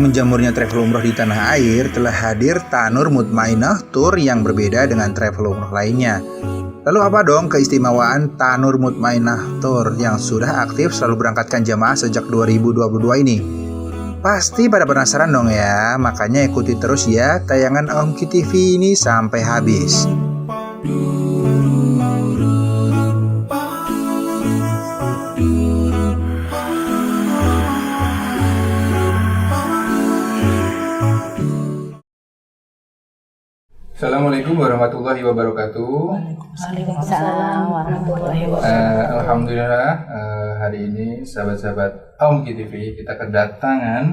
menjamurnya travel umroh di tanah air, telah hadir Tanur Mutmainah Tour yang berbeda dengan travel umroh lainnya. Lalu apa dong keistimewaan Tanur Mutmainah Tour yang sudah aktif selalu berangkatkan jamaah sejak 2022 ini? Pasti pada penasaran dong ya, makanya ikuti terus ya tayangan Omki TV ini sampai habis. Assalamualaikum warahmatullahi wabarakatuh. Waalaikumsalam warahmatullahi wabarakatuh. Alhamdulillah hari ini sahabat-sahabat Omki TV kita kedatangan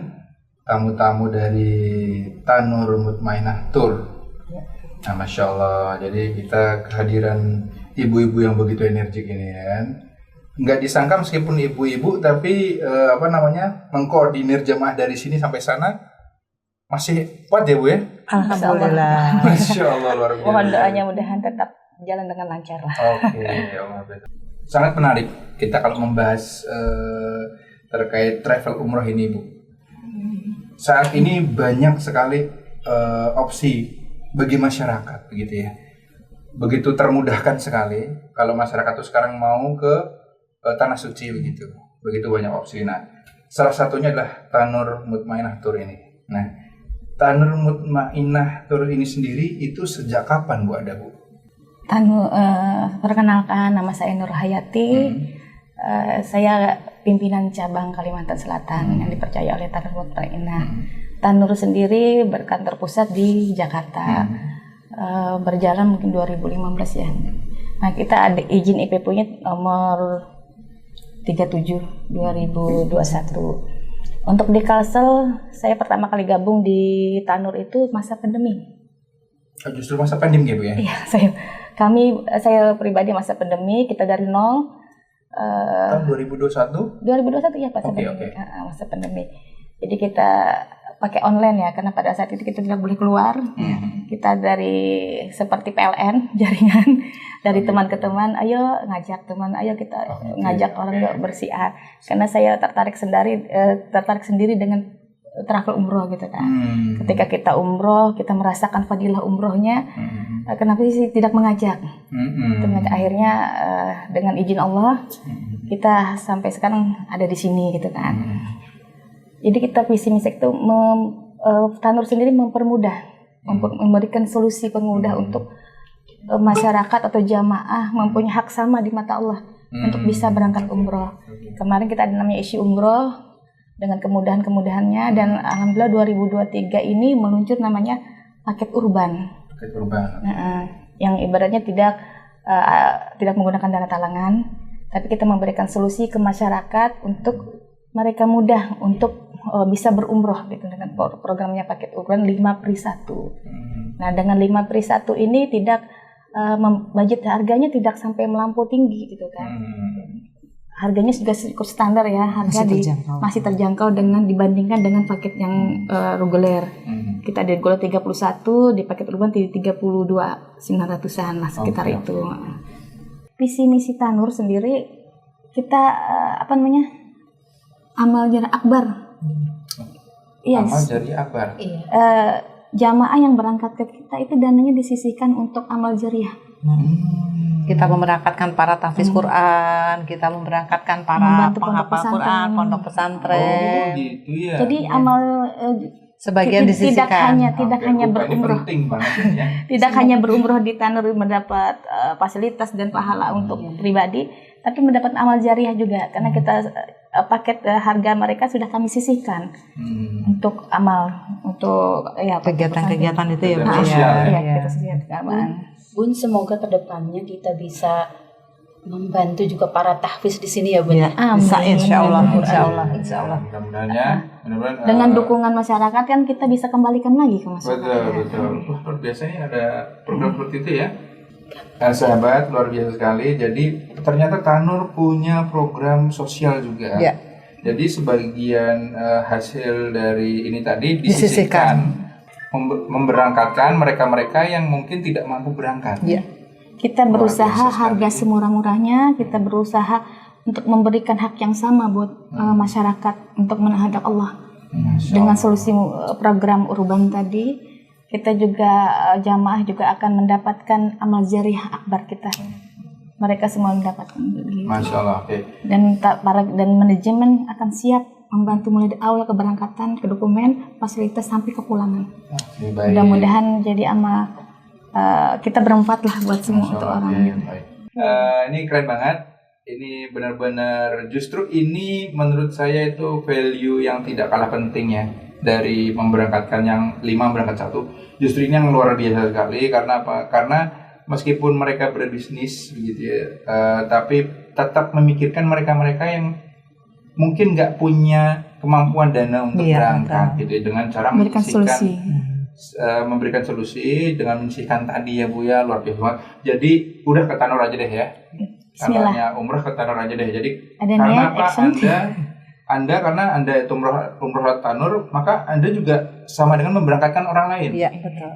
tamu-tamu dari Tanur Mutmainah Tour. Nah, Masya Allah, jadi kita kehadiran ibu-ibu yang begitu energik ini kan. Nggak disangka meskipun ibu-ibu tapi mengkoordinir jamaah dari sini sampai sana masih kuat ya Bu ya? Alhamdulillah. Masya Allah, luar biasa. Mohon doanya mudahan tetap jalan dengan lancar lah. Oke, ya Allah. Sangat menarik kita kalau membahas terkait travel umroh ini Bu. Saat ini banyak sekali opsi bagi masyarakat begitu ya. Begitu termudahkan sekali kalau masyarakat itu sekarang mau ke Tanah Suci begitu. Begitu banyak opsi. Nah, salah satunya adalah Tanur Mutmainah Tour ini. Nah, Tanur Mutmainah Tour ini sendiri itu sejak kapan Bu ada Bu? Perkenalkan, nama saya Nur Hayati. Saya pimpinan cabang Kalimantan Selatan yang dipercaya oleh Tanur Mutmainah. Tanur sendiri berkantor pusat di Jakarta. Berjalan mungkin 2015 ya. Nah, kita ada izin IPP-nya nomor 37 2021. Untuk di Kalsel, saya pertama kali gabung di Tanur itu masa pandemi. Oh, justru masa pandemi Bu ya? Iya, saya pribadi masa pandemi, kita dari nol. Tahun 2021? 2021 ya pas Okay. masa pandemi. Jadi kita pakai online ya, karena pada saat itu kita tidak boleh keluar. Kita dari seperti PLN jaringan dari teman ke teman, ayo ngajak teman, ayo kita ngajak orang yuk bersiar. Karena saya tertarik sendiri dengan travel umroh gitu kan. Ketika kita umroh, kita merasakan fadilah umrohnya. Kenapa sih tidak mengajak? Akhirnya dengan izin Allah kita sampai sekarang ada di sini gitu kan. Jadi kita visi misi itu Tanur sendiri mempermudah, memberikan solusi permudah untuk masyarakat atau jamaah mempunyai hak sama di mata Allah untuk bisa berangkat umroh. Kemarin kita ada namanya isi umroh dengan kemudahan-kemudahannya dan alhamdulillah 2023 ini meluncur namanya paket urban. Paket urban. Yang ibaratnya tidak menggunakan dana talangan, tapi kita memberikan solusi ke masyarakat untuk mereka mudah untuk bisa berumroh gitu dengan programnya paket urban 5/1. Nah, dengan 5/1 ini tidak budget harganya tidak sampai melampau tinggi gitu kan. Harganya juga cukup standar ya, masih terjangkau dengan dibandingkan dengan paket yang reguler. Kita di reguler 31, di paket urban di 32.900-an lah sekitar itu. Visi misi Tanur sendiri kita amal jariah akbar. Yes. Amal jariah akbar. Jamaah yang berangkat ke kita itu dananya disisihkan untuk amal jariah. Kita memberangkatkan para tahfiz Quran, kita memberangkatkan para penghafal Quran, pondok pesantren. Oh, gitu ya. Jadi amal sebagian disisihkan. Tidak hanya berumroh. Tidak hanya berumroh di Tanur mendapat fasilitas dan pahala untuk pribadi, tapi mendapat amal jariah juga karena kita paket harga mereka sudah kami sisihkan untuk amal, untuk kegiatan-kegiatan itu ya Bu ya. Kita sisihkan. Bun, semoga kedepannya kita bisa membantu juga para tahfiz di sini ya Bun. Insya Allah. Mudah-mudahan dengan dukungan masyarakat kan kita bisa kembalikan lagi ke masyarakat. Betul. Biasanya ada program seperti itu ya. Sahabat, luar biasa sekali. Jadi ternyata Tanur punya program sosial juga. Ya. Jadi sebagian hasil dari ini tadi disisihkan. Memberangkatkan mereka-mereka yang mungkin tidak mampu berangkat. Ya. Kita berusaha harga semurah-murahnya, kita berusaha untuk memberikan hak yang sama buat masyarakat untuk menghadap Allah. Dengan solusi program urban tadi, kita juga jamaah juga akan mendapatkan amal jariah akbar kita. Mereka semua mendapatkan gitu. Masya Allah, oke. Dan manajemen akan siap membantu mulai dari awal keberangkatan, ke dokumen, fasilitas sampai kepulangan. Oke, baik. Mudah-mudahan jadi amal kita berempat lah buat semua Masya untuk Allah, orang. oke, baik. Ini keren banget. Ini benar-benar justru ini menurut saya itu value yang tidak kalah pentingnya dari memberangkatkan yang 5 berangkat 1. Justru ini yang luar biasa sekali. Karena apa? Karena meskipun mereka berbisnis begitu ya, tapi tetap memikirkan mereka-mereka yang mungkin nggak punya kemampuan dana untuk berangkat gitu ya, dengan cara Memberikan solusi. memberikan solusi dengan menyisihkan tadi ya Bu ya, luar biasa banget. Jadi udah ke Tanur aja deh ya. Bismillah. Katanya umrah ke Tanur aja deh. Jadi Ada karena niat, apa? action. Karena Anda itu umrah Tanur, maka Anda juga sama dengan memberangkatkan orang lain. Iya, betul.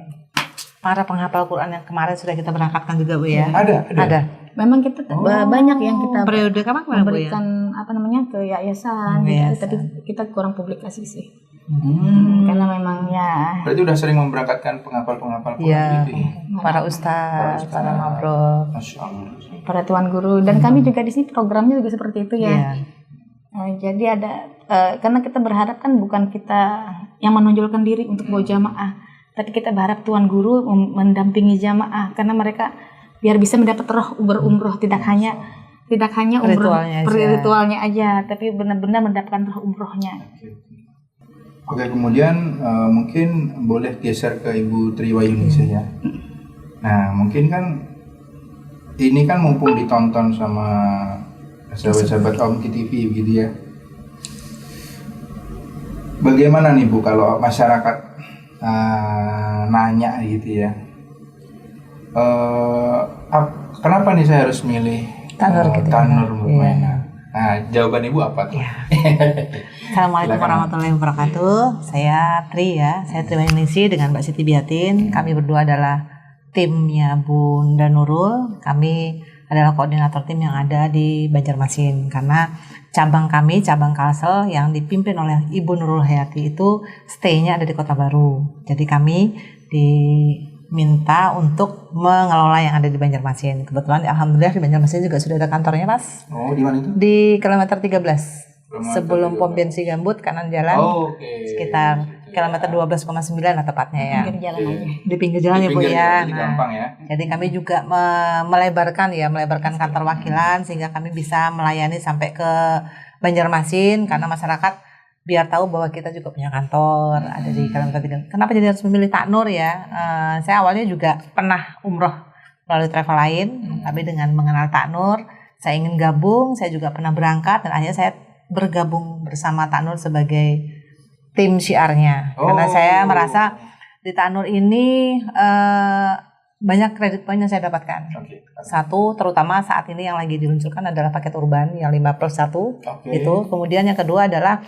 Para penghafal Quran yang kemarin sudah kita berangkatkan juga Bu ya. Ada. Memang kita banyak yang kita Periode kapan kemarin Bu ya? memberikan ke yayasan, Yayasan. tapi kita kurang publikasi sih. Karena memang ya Berarti udah sering memberangkatkan penghafal Quran Iya. gitu ya. Para ustaz, para mabrur. Masya Allah. para tuan guru dan kami juga di sini programnya juga seperti itu ya. Iya. Jadi ada karena kita berharap kan bukan kita yang menonjolkan diri untuk bawa jamaah, tapi kita berharap tuan guru mendampingi jamaah karena mereka biar bisa mendapat roh berumroh, tidak hanya umroh ritualnya aja, tapi benar-benar mendapatkan roh umrohnya. Oke, kemudian mungkin boleh geser ke Ibu Triwayuni ya. Nah, mungkin kan ini kan mumpung ditonton sama sahabat-sahabat Om TV begitu ya. Bagaimana nih Bu kalau masyarakat nanya gitu ya? Kenapa nih saya harus milih Tanur Mutmainah? Nah, jawaban Ibu apa tuh? Assalamualaikum warahmatullahi wabarakatuh. Saya Triwayuni dengan Mbak Siti Biatin. Kami berdua adalah timnya Bunda Nurul. Kami adalah koordinator tim yang ada di Banjarmasin. Karena cabang Kalsel yang dipimpin oleh Ibu Nurul Hayati itu stay-nya ada di Kota Baru. Jadi kami diminta untuk mengelola yang ada di Banjarmasin. Kebetulan alhamdulillah di Banjarmasin juga sudah ada kantornya, Mas. Oh, di mana itu? Di kilometer 13. Sebelum pom bensin Gambut kanan jalan. Sekitar kilometer 12,9 lah tepatnya ya. Pinggir jalan aja. Di pinggir jalan ya Bu ya. Jadi gampang ya. Jadi kami juga melebarkan kantor wakilan sehingga kami bisa melayani sampai ke Banjarmasin karena masyarakat biar tahu bahwa kita juga punya kantor ada di kilometer 3. Kenapa jadi harus memilih Taknur ya? Saya awalnya juga pernah umroh melalui travel lain, tapi dengan mengenal Taknur, saya ingin gabung, saya juga pernah berangkat dan akhirnya saya bergabung bersama Taknur sebagai tim syiarnya. Karena saya merasa di Taknur ini banyak kredit poin yang saya dapatkan. Satu, terutama saat ini yang lagi diluncurkan adalah paket urban yang 5+1 itu. Kemudian yang kedua adalah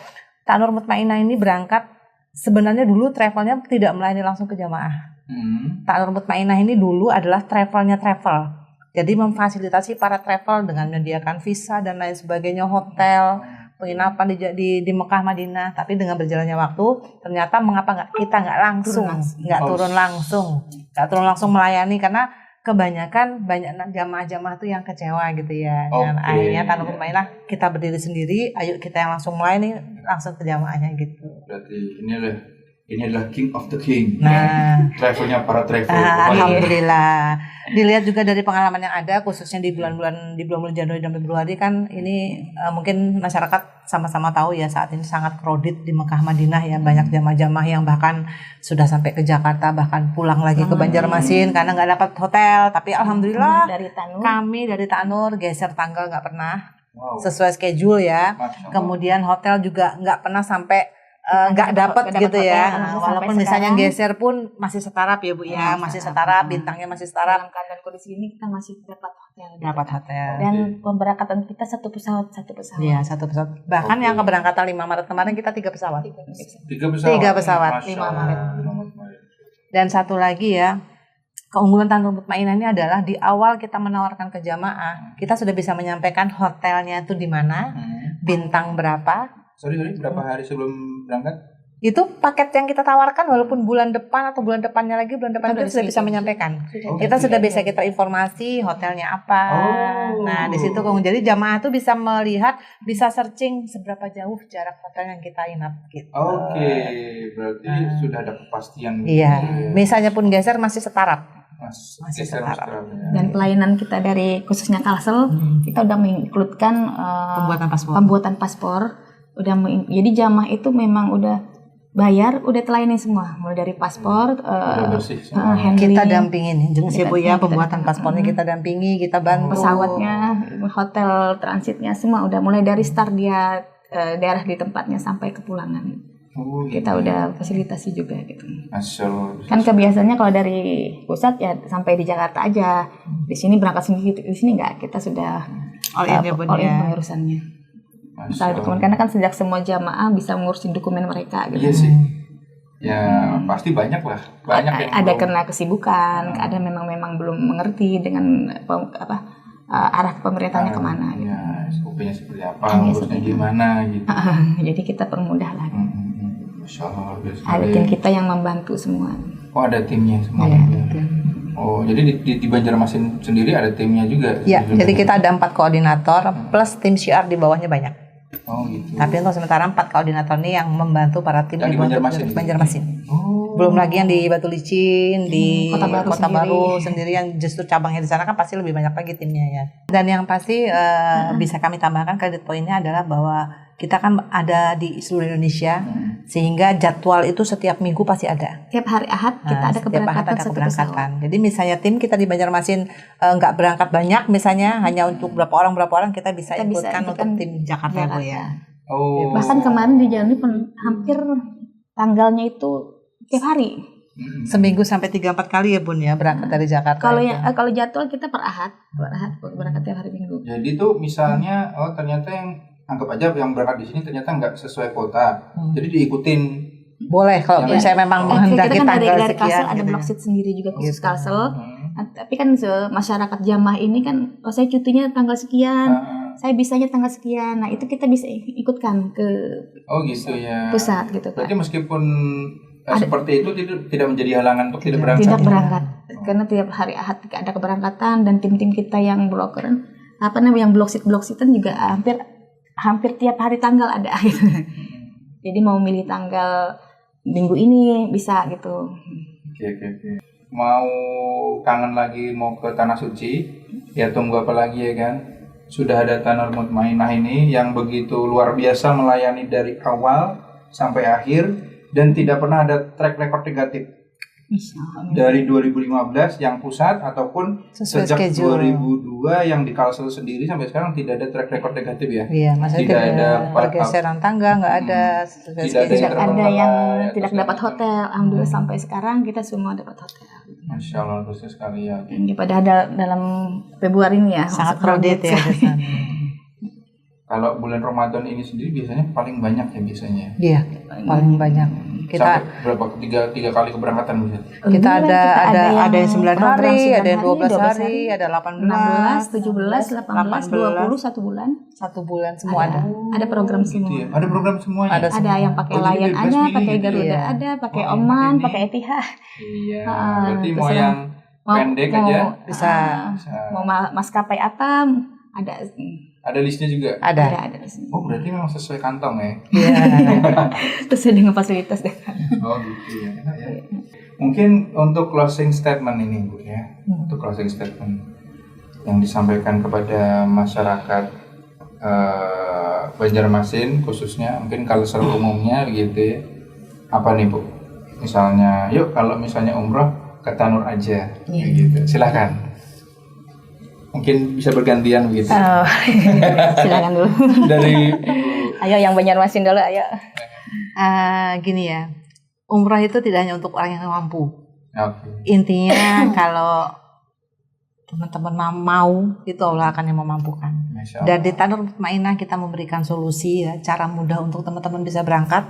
Tanur Mutmainah ini berangkat sebenarnya dulu travelnya tidak melayani langsung ke jamaah. Tanur Mutmainah ini dulu adalah travelnya travel. Jadi memfasilitasi para travel dengan menyediakan visa dan lain sebagainya, hotel, penginapan di Mekah Madinah. Tapi dengan berjalannya waktu ternyata mengapa kita nggak turun langsung melayani karena kebanyakan banyak jamaah-jamaah tuh yang kecewa gitu ya. Dan akhirnya Tanur Mutmainah kita berdiri sendiri, ayo kita yang langsung melayani langsung ke jamaahnya gitu. Berarti ini adalah king of the king. Nah, travelnya para travel. Alhamdulillah. Dilihat juga dari pengalaman yang ada, khususnya di bulan-bulan Januari dan Februari kan ini mungkin masyarakat sama-sama tahu ya saat ini sangat crowded di Mekah Madinah ya, banyak jamaah-jamaah yang bahkan sudah sampai ke Jakarta, bahkan pulang lagi ke Banjarmasin karena nggak dapat hotel. Tapi alhamdulillah kami dari Taknur geser tanggal nggak pernah sesuai schedule ya. Kemudian hotel juga nggak pernah sampai nggak dapat gitu ya. Walaupun misalnya geser pun masih setara ya Bu ya, masih setara, bintangnya masih setara. Dalam keadaan kondisi ini kita masih dapat hotel. Dan pemberangkatan kita satu pesawat. Iya, satu pesawat. Bahkan yang keberangkatan 5 Maret kemarin kita 3 pesawat. 3 pesawat. 5 Maret. Dan satu lagi ya, keunggulan Tanur Mutmainah ini adalah di awal kita menawarkan ke jamaah, kita sudah bisa menyampaikan hotelnya itu di mana, bintang berapa. Sorry, berapa hari sebelum berangkat? Itu paket yang kita tawarkan walaupun bulan depan atau bulan depannya lagi bulan depan Kita kita sudah udah bisa sedikit. menyampaikan. Oh, Kita gitu sudah ya. bisa kita informasi hotelnya apa. Oh. Nah, di situ jadi jamaah tuh bisa melihat, bisa searching seberapa jauh jarak hotel yang kita inap gitu. Oke, berarti sudah ada kepastian. Iya, gitu ya. misalnya pun geser masih setarap. Masih Masih setara. Dan pelayanan kita dari khususnya Kalsel, kita udah menginkludkan Pembuatan paspor. pembuatan paspor. Jadi jamaah itu memang udah bayar, udah telayani semua, mulai dari paspor, Udah bersih semua. handling, Kita dampingin, jelas ya Bu ya, Kita pembuatan dampingin. paspornya kita dampingi, kita bantu. pesawatnya, hotel transitnya semua udah mulai dari start dia daerah di tempatnya sampai kepulangan. Oh, Kita gitu. udah fasilitasi juga gitu. Asal. Kan kebiasaannya kalau dari pusat ya sampai di Jakarta aja. Di sini berangkat sendiri, di sini enggak. Kita sudah All in ya, Bu, all in ya. pengurusannya. Masalah dokumen karena kan sejak semua jamaah bisa ngurusin dokumen mereka gitu. Iya sih. Ya pasti banyak lah. Banyak yang Ada belum. kena kesibukan, ada memang belum mengerti dengan arah pemerintahannya kemana gitu. Ya, SOP-nya seperti apa, Iya, ngurusnya seperti gimana gitu. Jadi kita permudah lah. Masya Allah, luar biasa Ada sekali. tim kita yang membantu semua. Oh, ada timnya semua. Ada ya. tim. Oh, jadi di Banjarmasin sendiri ada timnya juga. Ya, Juga. jadi kita ada 4 koordinator plus tim CR di bawahnya banyak. Oh gitu. Tapi untuk sementara 4 koordinator ini yang membantu para tim Yang di Banjarmasin. Banjarmasin. Oh. Belum lagi yang di Batu Licin, di Kota Baru sendiri. Baru sendiri yang justru cabangnya di sana kan pasti lebih banyak lagi timnya ya. Dan yang pasti bisa kami tambahkan kredit poinnya adalah bahwa kita kan ada di seluruh Indonesia sehingga jadwal itu setiap minggu pasti ada. Tiap hari Ahad kita ada Setiap Ahad keberangkatan ada satu keberangkatan. pesawat. Jadi misalnya tim kita di Banjarmasin nggak berangkat banyak, misalnya hanya untuk berapa orang kita bisa Kita bisa ikutkan untuk ikutkan tim Jakarta Bu ya. Oh. Bahkan kemarin di Januari hampir tanggalnya itu tiap hari. Seminggu sampai 3-4 kali ya Bun ya berangkat dari Jakarta. Kalau itu. kalau jadwal kita per Ahad berangkat tiap hari Minggu. Jadi tuh misalnya, oh ternyata yang anggap aja yang berangkat di sini ternyata nggak sesuai kuota, jadi diikutin. Boleh kalau Ya. misalnya memang Kita menghendaki kan dari tanggal Kalsel sekian ada gitu blok ya. seat sendiri juga khusus Gitu. Kalsel. Tapi kan masyarakat jamaah ini kan, oh saya cutinya tanggal sekian, saya bisanya tanggal sekian. Nah itu kita bisa ikutkan ke Oh gitu ya. pusat gitu kan. Berarti meskipun seperti itu tidak menjadi halangan untuk tidak berangkat. Tidak berangkat karena tiap hari Ahad ada keberangkatan dan tim-tim kita yang brokeran yang blok seatan juga hampir tiap hari tanggal ada gitu. Jadi mau milih tanggal minggu ini bisa gitu. Oke. Mau kangen lagi mau ke Tanah Suci, ya tunggu apa lagi ya kan? Sudah ada Tanur Mutmainah ini yang begitu luar biasa melayani dari awal sampai akhir dan tidak pernah ada track record negatif. Dari 2015 yang pusat ataupun Sesuai sejak schedule. 2002 yang di Kalsel sendiri sampai sekarang tidak ada track record negatif ya. Iya, maksudnya Tidak ada pergeseran tangga nggak ada. Tidak ada Tidak ada yang ya, tidak terus dapat ada- hotel. Alhamdulillah sampai sekarang kita semua dapat hotel. Masya Allah luar sekali ya. Pada dalam Februari ini ya Sangat crowded crowded ya di sana. Kalau bulan Ramadan ini sendiri biasanya paling banyak ya biasanya. Iya, paling banyak. Kita Sampai berapa tiga kali keberangkatan bisa? kita ada yang 9 program hari, 9 ada yang 12 hari, ada 16, 17, 18, 20, 18, 1 bulan. 1 bulan semua ada. Ada program Gitu semua. ya. Ada program semuanya. Ada Ada yang pakai Oh, jadi Lion bebas ada, milih pakai gitu Garuda ya? ada, pakai Oh, Oman, ini. pakai Etihad. Iya. Berarti terus mau yang yang pendek aja Bisa. bisa. Mau maskapai apa ada Ada listnya juga. Ada. di sini. Oh berarti memang sesuai kantong ya. Iya. Terus dengan fasilitas deh. Oh gitu ya. Enak ya. Mungkin untuk closing statement ini Bu ya. Untuk closing statement yang disampaikan kepada masyarakat Banjarmasin khususnya mungkin kalau secara umumnya begitu ya. Apa nih Bu? Misalnya, yuk kalau misalnya umroh ke Tanur aja, gitu. Silakan. Mungkin bisa bergantian begitu. Silakan dulu. Dari Ayo yang Banjarmasin dulu, ayo. Gini ya, umrah itu tidak hanya untuk orang yang mampu. Oke. Intinya kalau teman-teman mau, itu Allah akan yang memampukan. Masya Dan Allah. di Tanur Mutmainah kita memberikan solusi ya, cara mudah untuk teman-teman bisa berangkat.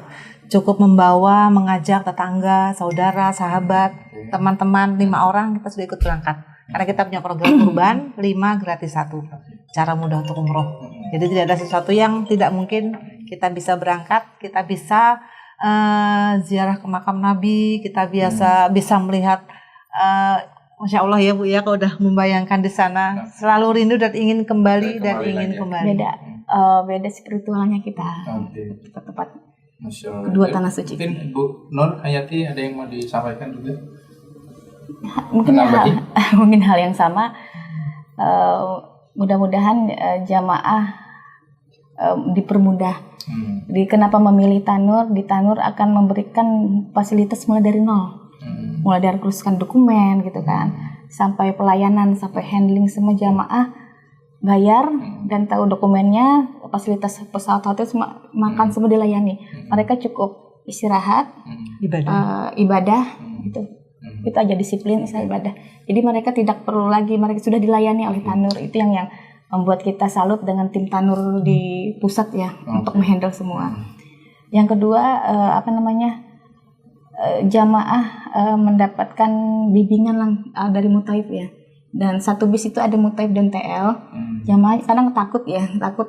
Cukup membawa, mengajak tetangga, saudara, sahabat, teman-teman 5 orang kita sudah ikut berangkat. Karena kita punya program kurban 5 gratis 1. Cara mudah untuk umroh. Jadi tidak ada sesuatu yang tidak mungkin kita bisa berangkat, kita bisa ziarah ke makam Nabi, kita biasa bisa melihat Masya Allah ya Bu ya, kalau udah membayangkan di sana selalu rindu dan ingin kembali dan ingin lagi. kembali. Beda spiritualnya kita. Oke. Kita tempat Masya Allah. kedua tanah suci. Mungkin Bu Nur Hayati ada yang mau disampaikan juga? Mungkin Menambahi? mungkin hal yang sama. Mudah-mudahan jamaah dipermudah. Jadi kenapa memilih Tanur? Di Tanur akan memberikan fasilitas mulai dari nol, mulai dari kursuskan dokumen gitu kan, sampai pelayanan, sampai handling semua jamaah bayar dan tahu dokumennya, fasilitas pesawat hotel, makan semua dilayani. Mereka cukup istirahat, ibadah gitu. Itu aja disiplin ibadah. Jadi mereka tidak perlu lagi, mereka sudah dilayani oleh Tanur. Itu yang membuat kita salut dengan tim Tanur di pusat ya, untuk menghandle semua. Yang kedua jamaah mendapatkan bimbingan dari Mutaif ya. Dan satu bis itu ada Mutaif dan TL. Jamaah kadang takut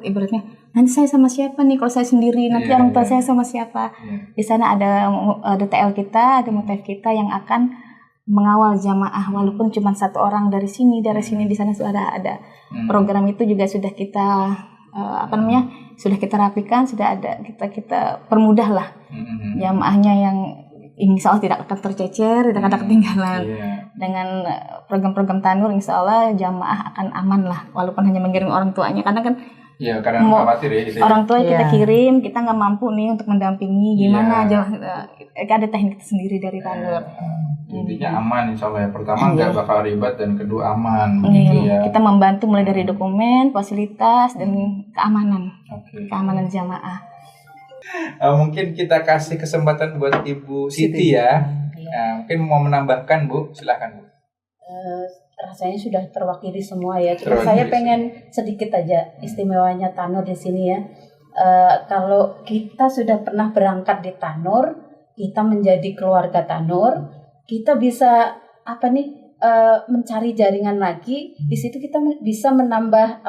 ibaratnya, nanti saya sama siapa nih kalau saya sendiri, nanti orang tua saya sama siapa. Di sana ada TL kita, ada Mutaif kita yang akan mengawal jamaah, walaupun cuma satu orang dari sini di sana sudah ada. Program itu juga sudah kita sudah kita rapikan, sudah ada, kita permudah lah jamaahnya yang insya Allah tidak akan tercecer, tidak akan ketinggalan. Dengan program-program Tanur, insya Allah jamaah akan aman lah, walaupun hanya mengirim orang tuanya, karena kan karena khawatir ya itu. Orang tua kita kirim, kita nggak mampu nih untuk mendampingi, gimana aja. Ada teknik sendiri dari Tanur. Intinya aman insya Allah ya. Pertama nggak bakal ribet dan kedua aman begitu ya. Kita membantu mulai dari dokumen, fasilitas dan keamanan. Keamanan jamaah. Mungkin kita kasih kesempatan buat Ibu Siti ya. Mungkin mau menambahkan Bu, silakan Bu. Rasanya sudah terwakili semua ya. Cuma saya pengen sedikit aja istimewanya Tanur di sini ya. Kalau kita sudah pernah berangkat di Tanur, kita menjadi keluarga Tanur, kita bisa mencari jaringan lagi. Di situ kita bisa menambah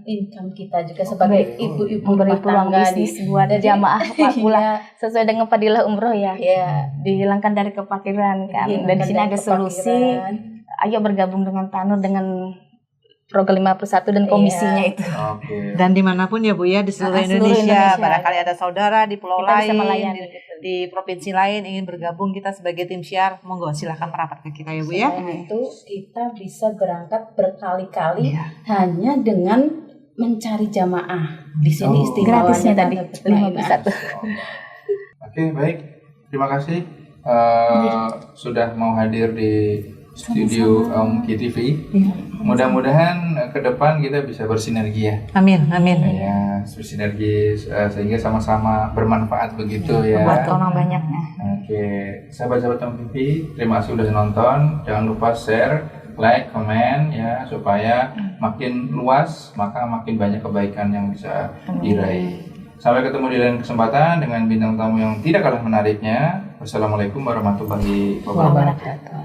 income kita juga sebagai ibu-ibu memberi peluang bisnis buat jamaah pula sesuai dengan fadilah umroh ya. Dihilangkan dari kefakiran kan. Dan di sini ada solusi. Ayo bergabung dengan Tanur dengan program 5+1 dan komisinya itu. Dan dimanapun ya Bu ya, di seluruh Indonesia, barangkali ada saudara di pulau kita lain, di provinsi lain ingin bergabung kita sebagai tim syiar, monggo silahkan merapat ke kita ya Bu ya. Selain itu kita bisa berangkat berkali-kali hanya dengan mencari jamaah. Di sini istimewanya gratisnya tadi 5+1. Oke, baik. Terima kasih sudah mau hadir di studio KTV. Mudah-mudahan ke depan kita bisa bersinergi ya. Amin, amin. Ya, bersinergi sehingga sama-sama bermanfaat begitu ya. Buat orang banyak. Oke, sahabat-sahabat TV, terima kasih sudah nonton. Jangan lupa share, like, komen ya, supaya makin luas maka makin banyak kebaikan yang bisa diraih. Sampai ketemu di lain kesempatan dengan bintang tamu yang tidak kalah menariknya. Wassalamualaikum warahmatullahi wabarakatuh.